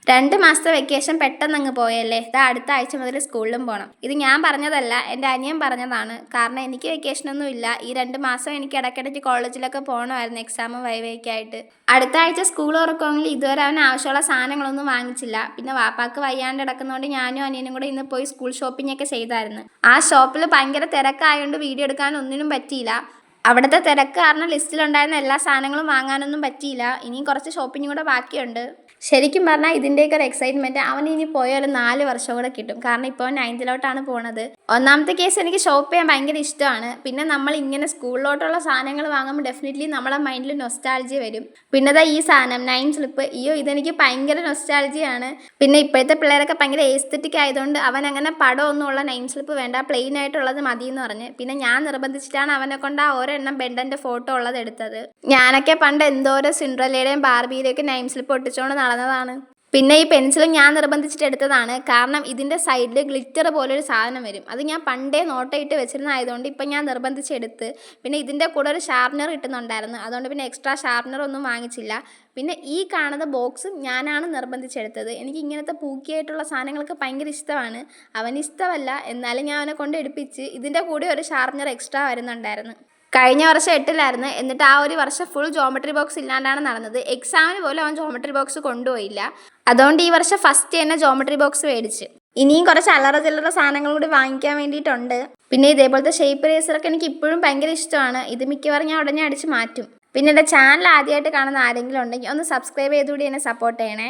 2 മാസത്തെ വെക്കേഷൻ പെട്ടെന്നങ്ങ് പോയല്ലേ. ഇതാ അടുത്ത ആഴ്ച മുതൽ സ്കൂളിലും പോകണം. ഇത് ഞാൻ പറഞ്ഞതല്ല, എൻ്റെ അനിയൻ പറഞ്ഞതാണ്. കാരണം എനിക്ക് വെക്കേഷനൊന്നും ഇല്ല. ഈ 2 മാസം എനിക്ക് ഇടയ്ക്കിടയ്ക്ക് കോളേജിലൊക്കെ പോകണമായിരുന്നു എക്സാമും വൈവയൊക്കെ ആയിട്ട്. അടുത്ത ആഴ്ച സ്കൂൾ തുറക്കുമെങ്കിൽ ഇതുവരെ അവന് ആവശ്യമുള്ള സാധനങ്ങളൊന്നും വാങ്ങിച്ചില്ല. പിന്നെ വാപ്പാക്ക് വയ്യാണ്ട് കിടക്കുന്നതുകൊണ്ട് ഞാനും അനിയനും കൂടെ ഇന്ന് പോയി സ്കൂൾ ഷോപ്പിംഗ് ഒക്കെ ചെയ്തായിരുന്നു. ആ ഷോപ്പിൽ ഭയങ്കര തിരക്കായതുകൊണ്ട് വീഡിയോ എടുക്കാൻ ഒന്നിനും പറ്റിയില്ല. അവിടുത്തെ തിരക്ക് കാരണം ലിസ്റ്റിലുണ്ടായിരുന്ന എല്ലാ സാധനങ്ങളും വാങ്ങാനൊന്നും പറ്റിയില്ല. ഇനിയും കുറച്ച് ഷോപ്പിംഗ് കൂടെ ബാക്കിയുണ്ട്. ശരിക്കും പറഞ്ഞാൽ ഇതിൻ്റെയൊക്കെ ഒരു എക്സൈറ്റ്മെൻറ്റ് അവന് ഇനി പോയ ഒരു 4 വർഷം കൂടെ കിട്ടും. കാരണം ഇപ്പോൾ 9th പോണത്. ഒന്നാമത്തെ കേസ് എനിക്ക് ഷോപ്പ് ചെയ്യാൻ ഭയങ്കര ഇഷ്ടമാണ്. പിന്നെ നമ്മൾ ഇങ്ങനെ സ്കൂളിലോട്ടുള്ള സാധനങ്ങൾ വാങ്ങുമ്പോൾ ഡെഫിനറ്റ്ലി നമ്മളെ മൈൻഡിൽ നൊസ്റ്റാൾജിയ വരും. പിന്നെ ഈ സാധനം 9 സ്ലിപ്പ്, ഇതെനിക്ക് ഭയങ്കര നൊസ്റ്റാൾജിയാണ്. പിന്നെ ഇപ്പോഴത്തെ പിള്ളേരൊക്കെ ഭയങ്കര എസ്തെറ്റിക് ആയതുകൊണ്ട് അവൻ അങ്ങനെ പടമൊന്നും ഉള്ള 9 സ്ലിപ്പ് വേണ്ട, പ്ലെയിൻ ആയിട്ടുള്ളത് മതി എന്ന് പറഞ്ഞ്. പിന്നെ ഞാൻ നിർബന്ധിച്ചിട്ടാണ് അവനെ കൊണ്ട് ആ ഒരെണ്ണം ബെൻഡൻ്റെ ഫോട്ടോ ഉള്ളത് എടുത്തത്. ഞാനൊക്കെ പണ്ട് എന്തോരം സിൻഡ്രല്ലയുടെയും ബാർബിയുടെയൊക്കെ 9 സ്ലിപ്പ് ഒട്ടിച്ചുകൊണ്ട് നടന്നതാണ്. പിന്നെ ഈ പെൻസിലും ഞാൻ നിർബന്ധിച്ചിട്ട് എടുത്തതാണ്. കാരണം ഇതിൻ്റെ സൈഡിൽ ഗ്ലിറ്റർ പോലൊരു സാധനം വരും. അത് ഞാൻ പണ്ടേ നോട്ടയിട്ട് വെച്ചിരുന്നതായതുകൊണ്ട് ഇപ്പം ഞാൻ നിർബന്ധിച്ചെടുത്ത്. പിന്നെ ഇതിൻ്റെ കൂടെ ഒരു ഷാർപ്നർ കിട്ടുന്നുണ്ടായിരുന്നു. അതുകൊണ്ട് പിന്നെ എക്സ്ട്രാ ഷാർപ്നർ ഒന്നും വാങ്ങിച്ചില്ല. പിന്നെ ഈ കാണുന്ന ബോക്സും ഞാനാണ് നിർബന്ധിച്ചെടുത്തത്. എനിക്ക് ഇങ്ങനത്തെ പൂക്കിയായിട്ടുള്ള സാധനങ്ങൾക്ക് ഭയങ്കര ഇഷ്ടമാണ്. അവന് ഇഷ്ടമല്ല, എന്നാലും ഞാൻ അവനെ കൊണ്ട് എടുപ്പിച്ച്. ഇതിൻ്റെ കൂടെ ഒരു ഷാർപ്നർ എക്സ്ട്രാ വരുന്നുണ്ടായിരുന്നു. കഴിഞ്ഞ വർഷം 8ലായിരുന്നു. എന്നിട്ട് ആ ഒരു വർഷം ഫുൾ ജോമെട്രി ബോക്സ് ഇല്ലാണ്ടാണ് നടന്നത്. എക്സാമിന് പോലും അവൻ ജോമെട്രി ബോക്സ് കൊണ്ടുപോയില്ല. അതുകൊണ്ട് ഈ വർഷം ഫസ്റ്റ് തന്നെ ജോമെട്രി ബോക്സ് മേടിച്ച്. ഇനിയും കുറച്ച് അല്ലറ ചില്ലറ സാധനങ്ങൾ കൂടി വാങ്ങിക്കാൻ വേണ്ടിയിട്ടുണ്ട്. പിന്നെ ഇതേപോലത്തെ ഷേപ്പ് റേസറൊക്കെ എനിക്ക് ഇപ്പോഴും ഭയങ്കര ഇഷ്ടമാണ്. ഇത് മിക്കവാറും ഞാൻ ഉടനെ അടിച്ച് മാറ്റും. പിന്നെ എൻ്റെ ചാനൽ ആദ്യമായിട്ട് കാണുന്ന ആരെങ്കിലും ഉണ്ടെങ്കിൽ ഒന്ന് സബ്സ്ക്രൈബ് ചെയ്തുകൂടി എന്നെ സപ്പോർട്ട് ചെയ്യണേ.